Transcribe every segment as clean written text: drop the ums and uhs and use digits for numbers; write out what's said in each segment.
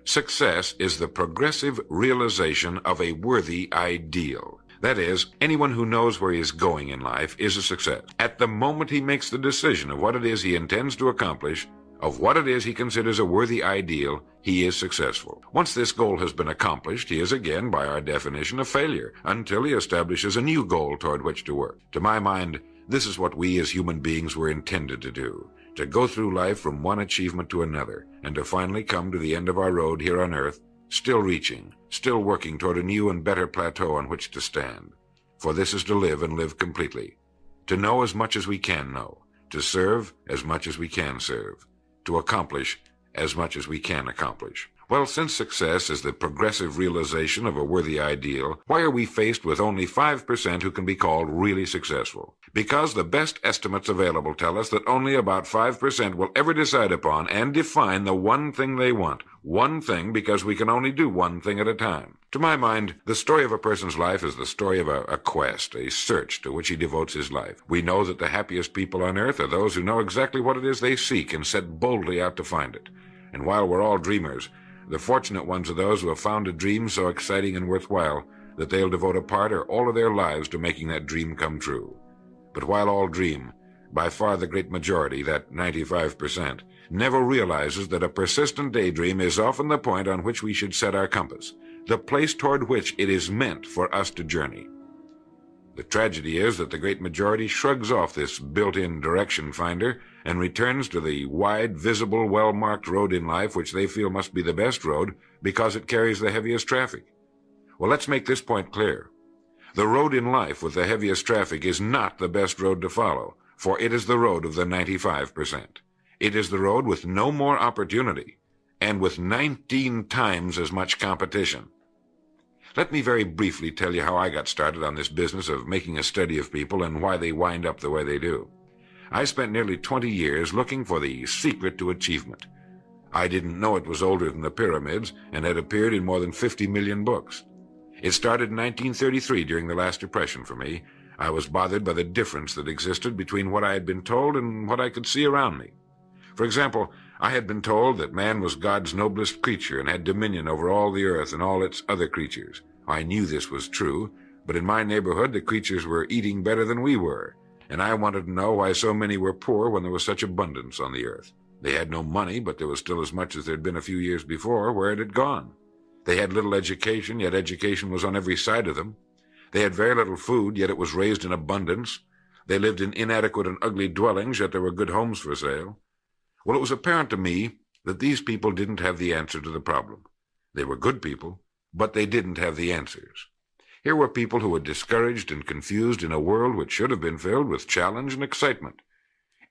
Success is the progressive realization of a worthy ideal. That is, anyone who knows where he is going in life is a success. At the moment he makes the decision of what it is he intends to accomplish, of what it is he considers a worthy ideal, he is successful. Once this goal has been accomplished, he is again, by our definition, a failure, until he establishes a new goal toward which to work. To my mind, this is what we as human beings were intended to do, to go through life from one achievement to another, and to finally come to the end of our road here on earth, still reaching, still working toward a new and better plateau on which to stand. For this is to live and live completely, to know as much as we can know, to serve as much as we can serve, to accomplish as much as we can accomplish. Well, since success is the progressive realization of a worthy ideal, why are we faced with only 5% who can be called really successful? Because the best estimates available tell us that only about 5% will ever decide upon and define the one thing they want. One thing, because we can only do one thing at a time. To my mind, the story of a person's life is the story of a quest, a search to which he devotes his life. We know that the happiest people on earth are those who know exactly what it is they seek and set boldly out to find it. And while we're all dreamers, the fortunate ones are those who have found a dream so exciting and worthwhile that they'll devote a part or all of their lives to making that dream come true. But while all dream, by far the great majority, that 95%, never realizes that a persistent daydream is often the point on which we should set our compass, the place toward which it is meant for us to journey. The tragedy is that the great majority shrugs off this built-in direction finder and returns to the wide, visible, well-marked road in life which they feel must be the best road because it carries the heaviest traffic. Well, let's make this point clear. The road in life with the heaviest traffic is not the best road to follow, for it is the road of the 95%. It is the road with no more opportunity and with 19 times as much competition. Let me very briefly tell you how I got started on this business of making a study of people and why they wind up the way they do. I spent nearly 20 years looking for the secret to achievement. I didn't know it was older than the pyramids and had appeared in more than 50 million books. It started in 1933 during the last Depression for me. I was bothered by the difference that existed between what I had been told and what I could see around me. For example, I had been told that man was God's noblest creature and had dominion over all the earth and all its other creatures. I knew this was true, but in my neighborhood the creatures were eating better than we were, and I wanted to know why so many were poor when there was such abundance on the earth. They had no money, but there was still as much as there had been a few years before. Where it had gone? They had little education, yet education was on every side of them. They had very little food, yet it was raised in abundance. They lived in inadequate and ugly dwellings, yet there were good homes for sale. Well, it was apparent to me that these people didn't have the answer to the problem. They were good people, but they didn't have the answers. Here were people who were discouraged and confused in a world which should have been filled with challenge and excitement.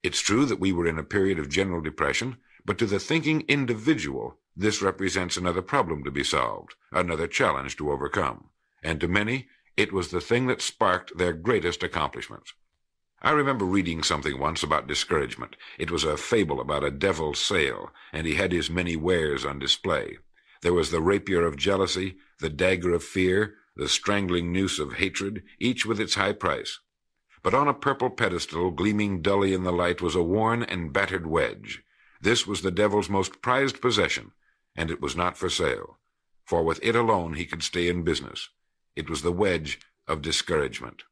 It's true that we were in a period of general depression, but to the thinking individual, this represents another problem to be solved, another challenge to overcome. And to many, it was the thing that sparked their greatest accomplishments. I remember reading something once about discouragement. It was a fable about a devil's sale, and he had his many wares on display. There was the rapier of jealousy, the dagger of fear, the strangling noose of hatred, each with its high price. But on a purple pedestal, gleaming dully in the light, was a worn and battered wedge. This was the devil's most prized possession, and it was not for sale, for with it alone he could stay in business. It was the wedge of discouragement.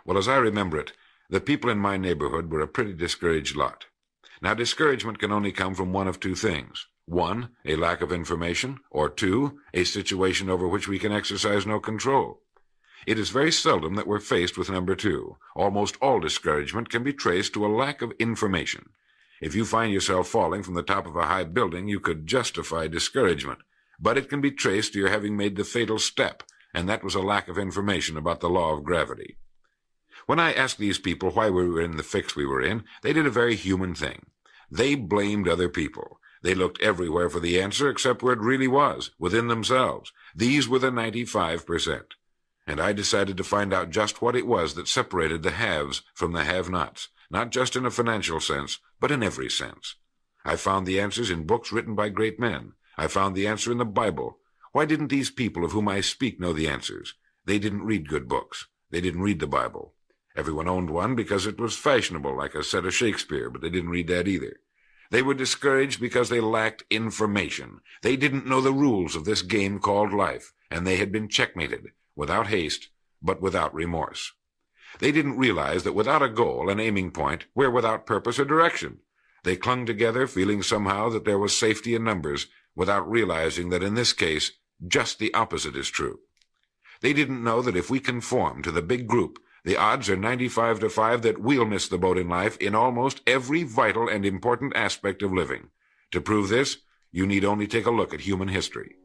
Well, as I remember it, the people in my neighborhood were a pretty discouraged lot. Now, discouragement can only come from one of two things. One, a lack of information, or two, a situation over which we can exercise no control. It is very seldom that we're faced with number two. Almost all discouragement can be traced to a lack of information. If you find yourself falling from the top of a high building, you could justify discouragement, but it can be traced to your having made the fatal step, and that was a lack of information about the law of gravity. When I asked these people why we were in the fix we were in, they did a very human thing. They blamed other people. They looked everywhere for the answer except where it really was, within themselves. These were the 95%. And I decided to find out just what it was that separated the haves from the have-nots, not just in a financial sense, but in every sense. I found the answers in books written by great men. I found the answer in the Bible. Why didn't these people of whom I speak know the answers? They didn't read good books. They didn't read the Bible. Everyone owned one because it was fashionable, like a set of Shakespeare, but they didn't read that either. They were discouraged because they lacked information. They didn't know the rules of this game called life, and they had been checkmated, without haste, but without remorse. They didn't realize that without a goal, an aiming point, we're without purpose or direction. They clung together, feeling somehow that there was safety in numbers, without realizing that in this case, just the opposite is true. They didn't know that if we conform to the big group, the odds are 95 to 5 that we'll miss the boat in life in almost every vital and important aspect of living. To prove this, you need only take a look at human history.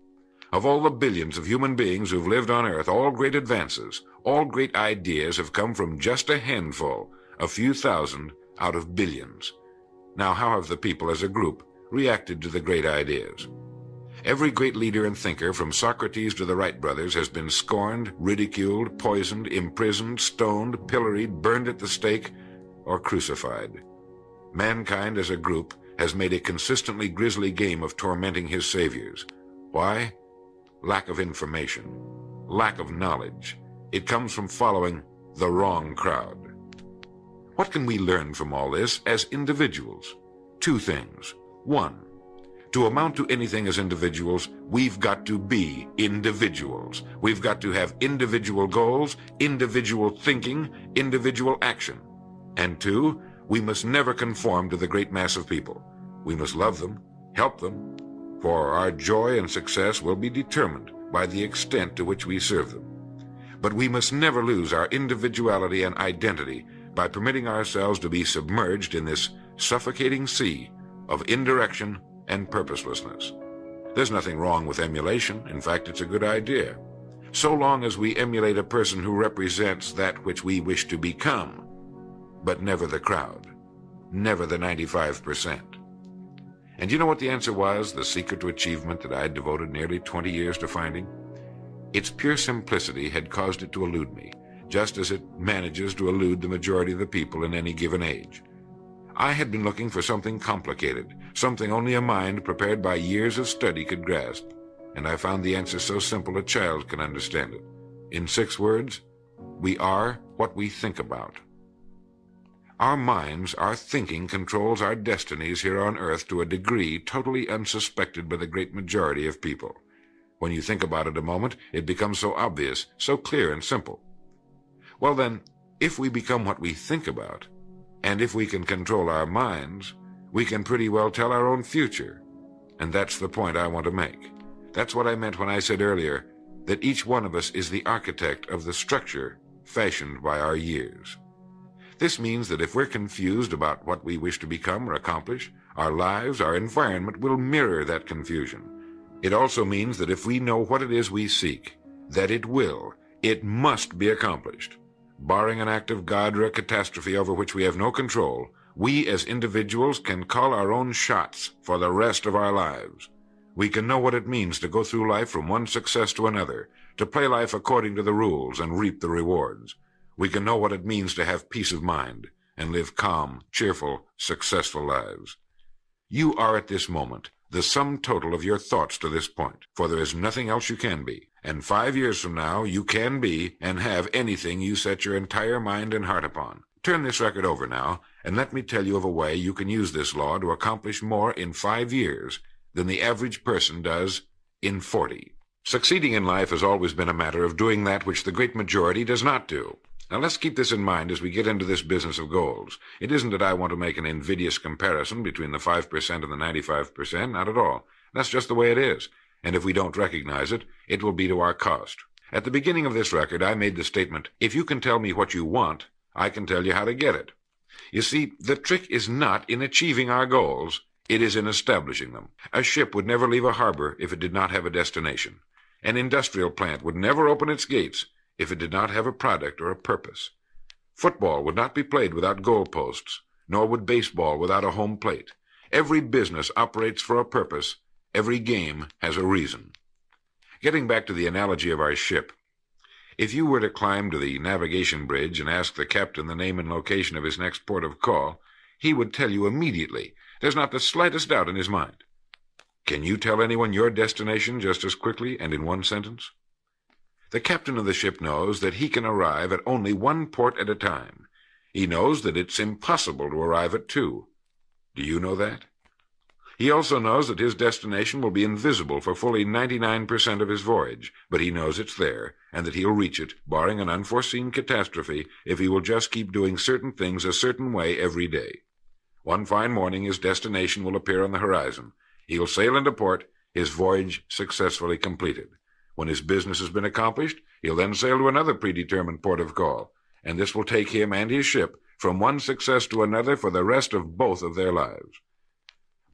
Of all the billions of human beings who've lived on Earth, all great advances, all great ideas have come from just a handful, a few thousand out of billions. Now, how have the people as a group reacted to the great ideas? Every great leader and thinker, from Socrates to the Wright brothers, has been scorned, ridiculed, poisoned, imprisoned, stoned, pilloried, burned at the stake, or crucified. Mankind as a group has made a consistently grisly game of tormenting his saviors. Why? Lack of information, lack of knowledge. It comes from following the wrong crowd. What can we learn from all this as individuals? Two things. One, to amount to anything as individuals, we've got to be individuals. We've got to have individual goals, individual thinking, individual action. And two, we must never conform to the great mass of people. We must love them, help them, for our joy and success will be determined by the extent to which we serve them. But we must never lose our individuality and identity by permitting ourselves to be submerged in this suffocating sea of indirection and purposelessness. There's nothing wrong with emulation. In fact, it's a good idea, so long as we emulate a person who represents that which we wish to become, but never the crowd, never the 95%. And you know what the answer was, the secret to achievement that I'd devoted nearly 20 years to finding? Its pure simplicity had caused it to elude me, just as it manages to elude the majority of the people in any given age. I had been looking for something complicated, something only a mind prepared by years of study could grasp, and I found the answer so simple a child can understand it. In 6 words, we are what we think about. Our minds, our thinking, controls our destinies here on Earth to a degree totally unsuspected by the great majority of people. When you think about it a moment, it becomes so obvious, so clear and simple. Well then, if we become what we think about, and if we can control our minds, we can pretty well tell our own future. And that's the point I want to make. That's what I meant when I said earlier that each one of us is the architect of the structure fashioned by our years. This means that if we're confused about what we wish to become or accomplish, our lives, our environment will mirror that confusion. It also means that if we know what it is we seek, that it must be accomplished. Barring an act of God or a catastrophe over which we have no control, we as individuals can call our own shots for the rest of our lives. We can know what it means to go through life from one success to another, to play life according to the rules and reap the rewards. We can know what it means to have peace of mind and live calm, cheerful, successful lives. You are at this moment the sum total of your thoughts to this point, for there is nothing else you can be. And 5 years from now, you can be and have anything you set your entire mind and heart upon. Turn this record over now, and let me tell you of a way you can use this law to accomplish more in 5 years than the average person does in 40. Succeeding in life has always been a matter of doing that which the great majority does not do. Now let's keep this in mind as we get into this business of goals. It isn't that I want to make an invidious comparison between the 5% and the 95%, not at all. That's just the way it is. And if we don't recognize it, it will be to our cost. At the beginning of this record, I made the statement, if you can tell me what you want, I can tell you how to get it. You see, the trick is not in achieving our goals, it is in establishing them. A ship would never leave a harbor if it did not have a destination. An industrial plant would never open its gates if it did not have a product or a purpose. Football would not be played without goalposts, nor would baseball without a home plate. Every business operates for a purpose. Every game has a reason. Getting back to the analogy of our ship, if you were to climb to the navigation bridge and ask the captain the name and location of his next port of call, he would tell you immediately. There's not the slightest doubt in his mind. Can you tell anyone your destination just as quickly and in one sentence? The captain of the ship knows that he can arrive at only one port at a time. He knows that it's impossible to arrive at 2. Do you know that? He also knows that his destination will be invisible for fully 99% of his voyage, but he knows it's there, and that he'll reach it, barring an unforeseen catastrophe, if he will just keep doing certain things a certain way every day. One fine morning his destination will appear on the horizon. He'll sail into port, his voyage successfully completed. When his business has been accomplished, he'll then sail to another predetermined port of call, and this will take him and his ship from one success to another for the rest of both of their lives.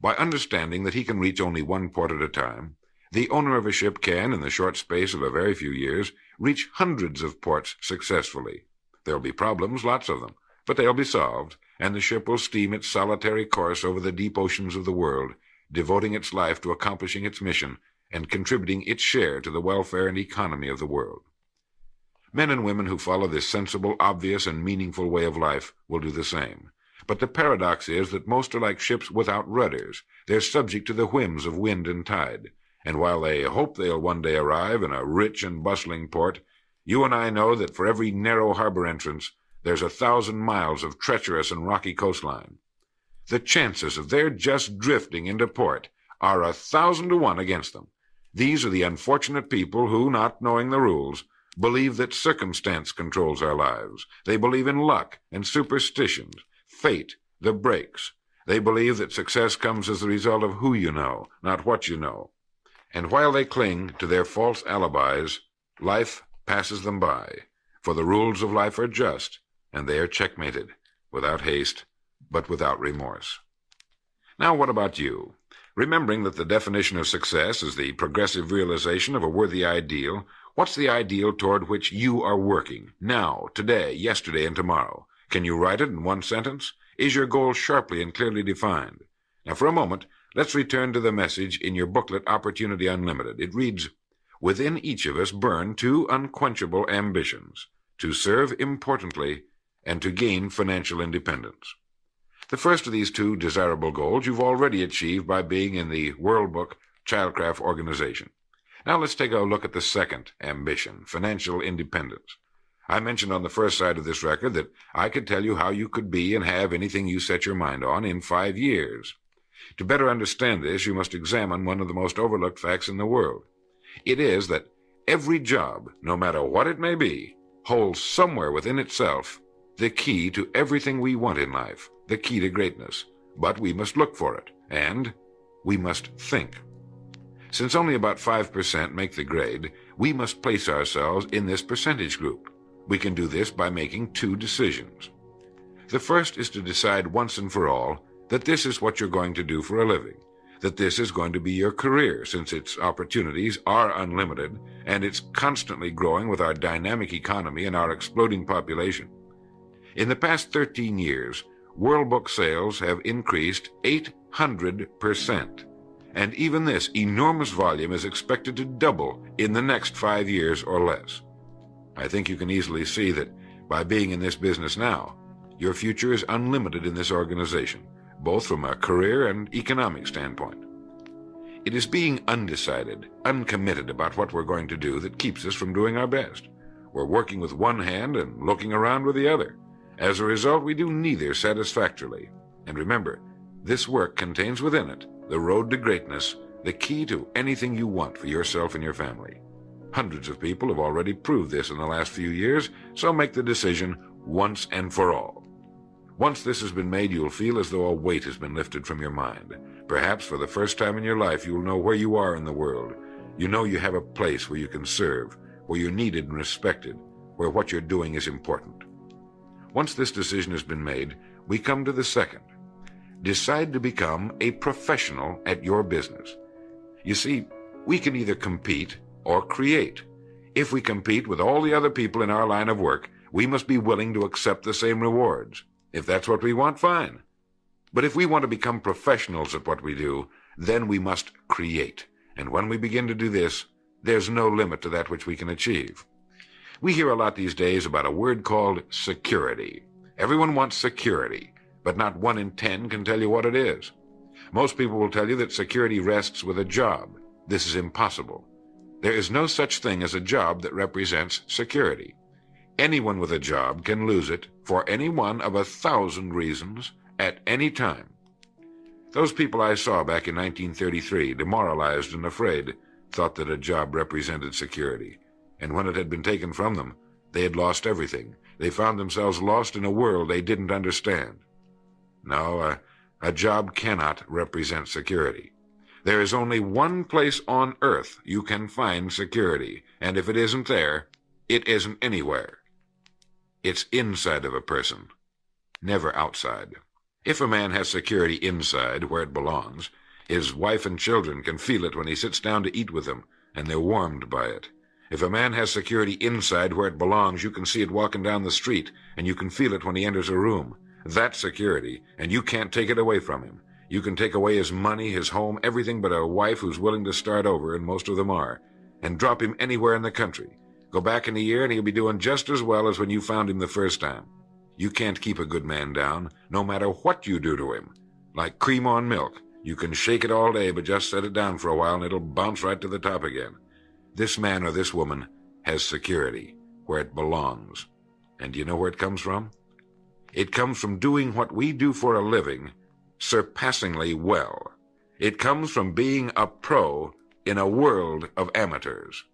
By understanding that he can reach only one port at a time, the owner of a ship can, in the short space of a very few years, reach hundreds of ports successfully. There'll be problems, lots of them, but they'll be solved, and the ship will steam its solitary course over the deep oceans of the world, devoting its life to accomplishing its mission and contributing its share to the welfare and economy of the world. Men and women who follow this sensible, obvious, and meaningful way of life will do the same. But the paradox is that most are like ships without rudders. They're subject to the whims of wind and tide. And while they hope they'll one day arrive in a rich and bustling port, you and I know that for every narrow harbor entrance, there's 1,000 miles of treacherous and rocky coastline. The chances of their just drifting into port are 1,000 to 1 against them. These are the unfortunate people who, not knowing the rules, believe that circumstance controls our lives. They believe in luck and superstitions, fate, the breaks. They believe that success comes as the result of who you know, not what you know. And while they cling to their false alibis, life passes them by, for the rules of life are just, and they are checkmated, without haste, but without remorse. Now what about you? Remembering that the definition of success is the progressive realization of a worthy ideal, what's the ideal toward which you are working, now, today, yesterday, and tomorrow? Can you write it in one sentence? Is your goal sharply and clearly defined? Now, for a moment, let's return to the message in your booklet, Opportunity Unlimited. It reads, "Within each of us burn two unquenchable ambitions, to serve importantly and to gain financial independence." The first of these two desirable goals you've already achieved by being in the World Book Childcraft Organization. Now let's take a look at the second ambition, financial independence. I mentioned on the first side of this record that I could tell you how you could be and have anything you set your mind on in 5 years. To better understand this, you must examine one of the most overlooked facts in the world. It is that every job, no matter what it may be, holds somewhere within itself the key to everything we want in life, the key to greatness. But we must look for it, and we must think. Since only about 5% make the grade, we must place ourselves in this percentage group. We can do this by making two decisions. The first is to decide once and for all that this is what you're going to do for a living, that this is going to be your career, since its opportunities are unlimited and it's constantly growing with our dynamic economy and our exploding population. In the past 13 years, World Book sales have increased 800%, and even this enormous volume is expected to double in the next 5 years or less. I think you can easily see that by being in this business now, your future is unlimited in this organization, both from a career and economic standpoint. It is being undecided, uncommitted about what we're going to do that keeps us from doing our best. We're working with one hand and looking around with the other. As a result, we do neither satisfactorily. And remember, this work contains within it the road to greatness, the key to anything you want for yourself and your family. Hundreds of people have already proved this in the last few years, so make the decision once and for all. Once this has been made, you'll feel as though a weight has been lifted from your mind. Perhaps for the first time in your life, you'll know where you are in the world. You know you have a place where you can serve, where you're needed and respected, where what you're doing is important. Once this decision has been made, we come to the second. Decide to become a professional at your business. You see, we can either compete or create. If we compete with all the other people in our line of work, we must be willing to accept the same rewards. If that's what we want, fine. But if we want to become professionals at what we do, then we must create. And when we begin to do this, there's no limit to that which we can achieve. We hear a lot these days about a word called security. Everyone wants security, but not 1 in 10 can tell you what it is. Most people will tell you that security rests with a job. This is impossible. There is no such thing as a job that represents security. Anyone with a job can lose it for any one of 1,000 reasons at any time. Those people I saw back in 1933, demoralized and afraid, thought that a job represented security. And when it had been taken from them, they had lost everything. They found themselves lost in a world they didn't understand. No, a job cannot represent security. There is only one place on earth you can find security, and if it isn't there, it isn't anywhere. It's inside of a person, never outside. If a man has security inside, where it belongs, his wife and children can feel it when he sits down to eat with them, and they're warmed by it. If a man has security inside, where it belongs, you can see it walking down the street, and you can feel it when he enters a room. That's security, and you can't take it away from him. You can take away his money, his home, everything but a wife who's willing to start over, and most of them are, and drop him anywhere in the country. Go back in a year, and he'll be doing just as well as when you found him the first time. You can't keep a good man down, no matter what you do to him. Like cream on milk. You can shake it all day, but just set it down for a while, and it'll bounce right to the top again. This man or this woman has security, where it belongs. And do you know where it comes from? It comes from doing what we do for a living surpassingly well. It comes from being a pro in a world of amateurs.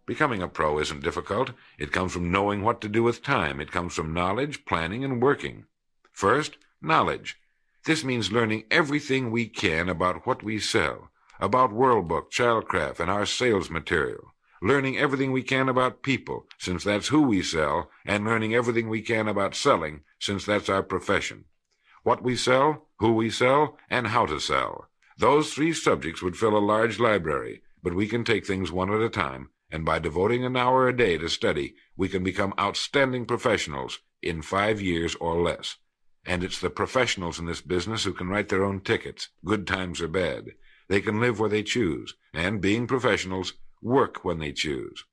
Becoming a pro isn't difficult. It comes from knowing what to do with time. It comes from knowledge, planning, and working. First, knowledge. This means learning everything we can about what we sell, about World Book, Childcraft, and our sales material. Learning everything we can about people, since that's who we sell, and learning everything we can about selling, since that's our profession. What we sell, who we sell, and how to sell. Those three subjects would fill a large library, but we can take things one at a time, and by devoting an hour a day to study, we can become outstanding professionals in 5 years or less. And it's the professionals in this business who can write their own tickets, good times or bad. They can live where they choose, and being professionals, work when they choose.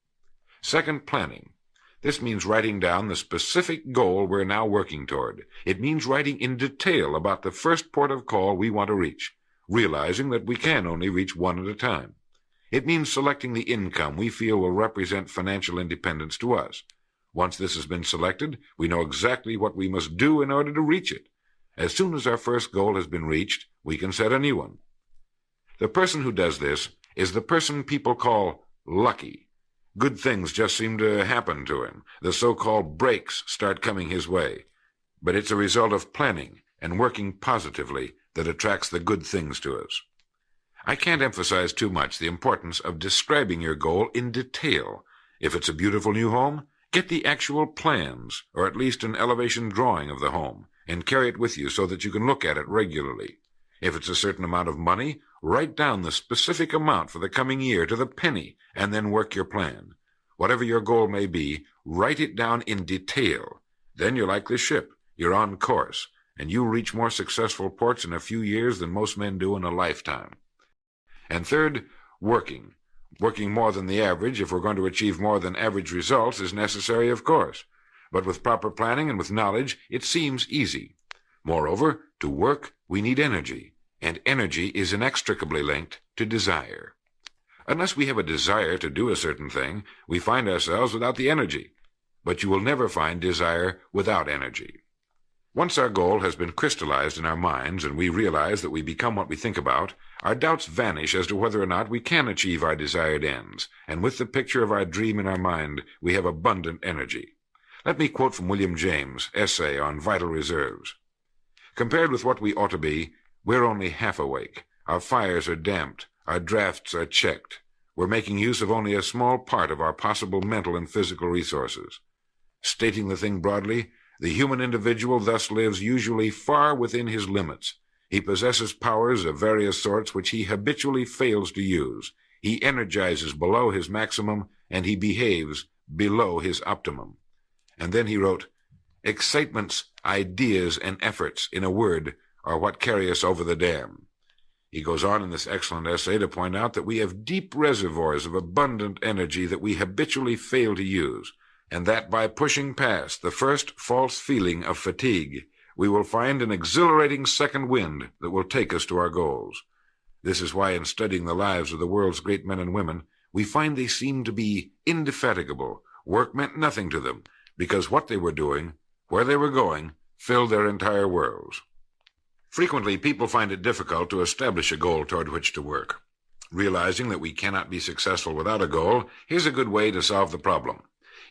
Second, planning. This means writing down the specific goal we're now working toward. It means writing in detail about the first port of call we want to reach, realizing that we can only reach one at a time. It means selecting the income we feel will represent financial independence to us. Once this has been selected, we know exactly what we must do in order to reach it. As soon as our first goal has been reached, we can set a new one. The person who does this is the person people call lucky. Good things just seem to happen to him. The so-called breaks start coming his way. But it's a result of planning and working positively that attracts the good things to us. I can't emphasize too much the importance of describing your goal in detail. If it's a beautiful new home, get the actual plans, or at least an elevation drawing of the home, and carry it with you so that you can look at it regularly. If it's a certain amount of money, write down the specific amount for the coming year to the penny, and then work your plan. Whatever your goal may be, write it down in detail. Then you're like this ship. You're on course, and you reach more successful ports in a few years than most men do in a lifetime. And third, working. Working more than the average, if we're going to achieve more than average results, is necessary, of course. But with proper planning and with knowledge, it seems easy. Moreover, to work, we need energy, and energy is inextricably linked to desire. Unless we have a desire to do a certain thing, we find ourselves without the energy. But you will never find desire without energy. Once our goal has been crystallized in our minds and we realize that we become what we think about, our doubts vanish as to whether or not we can achieve our desired ends, and with the picture of our dream in our mind, we have abundant energy. Let me quote from William James' essay on vital reserves. Compared with what we ought to be, we're only half awake. Our fires are damped. Our drafts are checked. We're making use of only a small part of our possible mental and physical resources. Stating the thing broadly, the human individual thus lives usually far within his limits. He possesses powers of various sorts which he habitually fails to use. He energizes below his maximum, and he behaves below his optimum. And then he wrote, excitements, ideas, and efforts, in a word, are what carry us over the dam. He goes on in this excellent essay to point out that we have deep reservoirs of abundant energy that we habitually fail to use, and that by pushing past the first false feeling of fatigue, we will find an exhilarating second wind that will take us to our goals. This is why in studying the lives of the world's great men and women, we find they seem to be indefatigable. Work meant nothing to them, because what they were doing, where they were going, filled their entire worlds. Frequently, people find it difficult to establish a goal toward which to work. Realizing that we cannot be successful without a goal, here's a good way to solve the problem.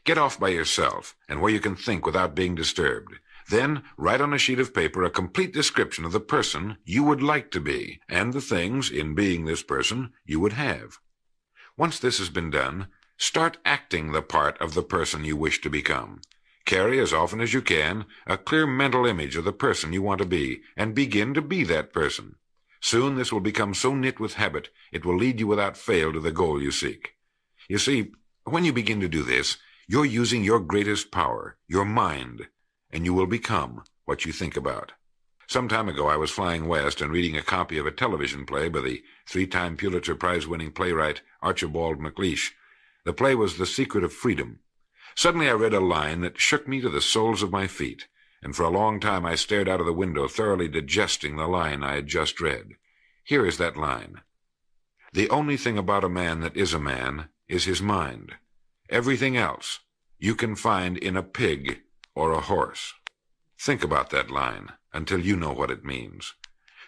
Get off by yourself and where you can think without being disturbed. Then write on a sheet of paper a complete description of the person you would like to be and the things, in being this person, you would have. Once this has been done, start acting the part of the person you wish to become. Carry as often as you can a clear mental image of the person you want to be and begin to be that person. Soon this will become so knit with habit it will lead you without fail to the goal you seek. You see, when you begin to do this, you're using your greatest power, your mind, and you will become what you think about. Some time ago I was flying west and reading a copy of a television play by the 3-time Pulitzer Prize-winning playwright Archibald MacLeish. The play was The Secret of Freedom. Suddenly I read a line that shook me to the soles of my feet, and for a long time I stared out of the window, thoroughly digesting the line I had just read. Here is that line. The only thing about a man that is a man is his mind. Everything else you can find in a pig or a horse. Think about that line until you know what it means.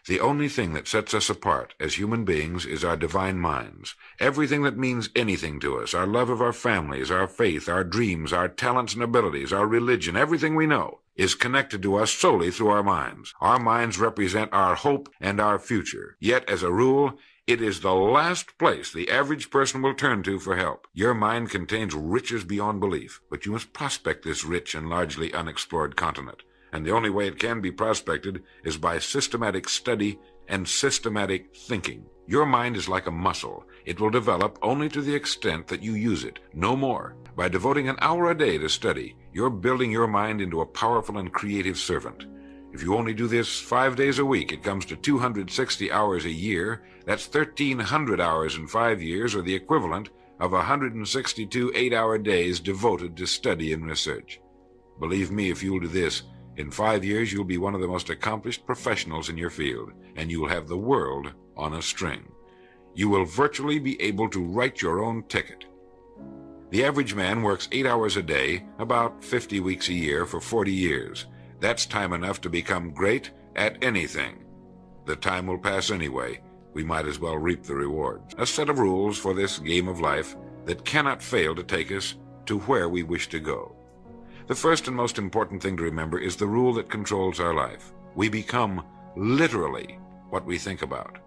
The only thing that sets us apart as human beings is our divine minds. Everything that means anything to us, our love of our families, our faith, our dreams, our talents and abilities, our religion, everything we know, is connected to us solely through our minds. Our minds represent our hope and our future. Yet, as a rule, it is the last place the average person will turn to for help. Your mind contains riches beyond belief, but you must prospect this rich and largely unexplored continent. And the only way it can be prospected is by systematic study and systematic thinking. Your mind is like a muscle. It will develop only to the extent that you use it, no more. By devoting an hour a day to study, you're building your mind into a powerful and creative servant. If you only do this 5 days a week, it comes to 260 hours a year. That's 1,300 hours in 5 years, or the equivalent of 162 8-hour days devoted to study and research. Believe me, if you'll do this, in 5 years you'll be one of the most accomplished professionals in your field, and you'll have the world on a string. You will virtually be able to write your own ticket. The average man works 8 hours a day, about 50 weeks a year, for 40 years. That's time enough to become great at anything. The time will pass anyway. We might as well reap the rewards. A set of rules for this game of life that cannot fail to take us to where we wish to go. The first and most important thing to remember is the rule that controls our life. We become literally what we think about.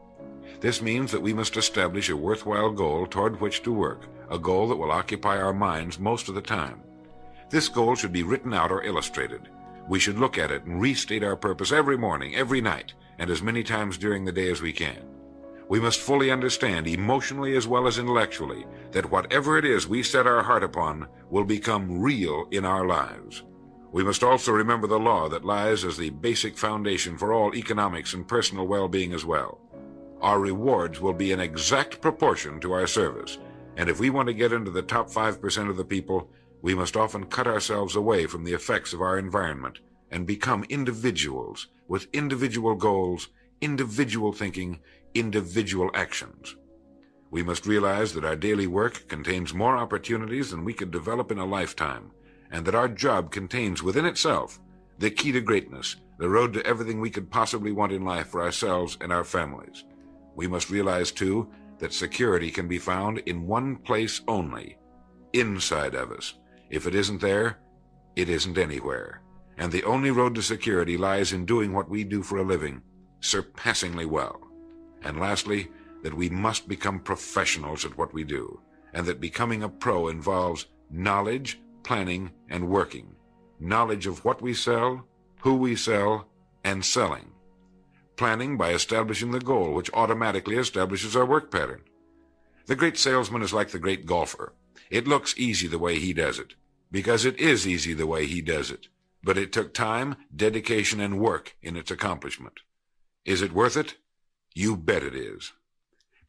This means that we must establish a worthwhile goal toward which to work, a goal that will occupy our minds most of the time. This goal should be written out or illustrated. We should look at it and restate our purpose every morning, every night, and as many times during the day as we can. We must fully understand, emotionally as well as intellectually, that whatever it is we set our heart upon will become real in our lives. We must also remember the law that lies as the basic foundation for all economics and personal well-being as well. Our rewards will be in exact proportion to our service, and if we want to get into the top 5% of the people, we must often cut ourselves away from the effects of our environment and become individuals with individual goals, individual thinking, individual actions. We must realize that our daily work contains more opportunities than we could develop in a lifetime, and that our job contains within itself the key to greatness, the road to everything we could possibly want in life for ourselves and our families. We must realize, too, that security can be found in one place only, inside of us. If it isn't there, it isn't anywhere. And the only road to security lies in doing what we do for a living, surpassingly well. And lastly, that we must become professionals at what we do, and that becoming a pro involves knowledge, planning, and working. Knowledge of what we sell, who we sell, and selling. Planning by establishing the goal, which automatically establishes our work pattern. The great salesman is like the great golfer. It looks easy the way he does it, because it is easy the way he does it. But it took time, dedication, and work in its accomplishment. Is it worth it? You bet it is.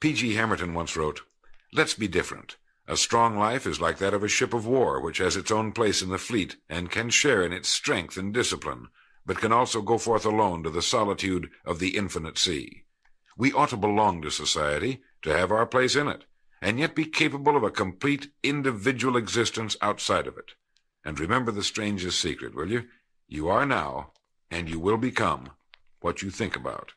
P.G. Hamilton once wrote, "Let's be different. A strong life is like that of a ship of war, which has its own place in the fleet and can share in its strength and discipline, but can also go forth alone to the solitude of the infinite sea. We ought to belong to society, to have our place in it, and yet be capable of a complete individual existence outside of it. And remember the strangest secret, will you? You are now, and you will become, what you think about.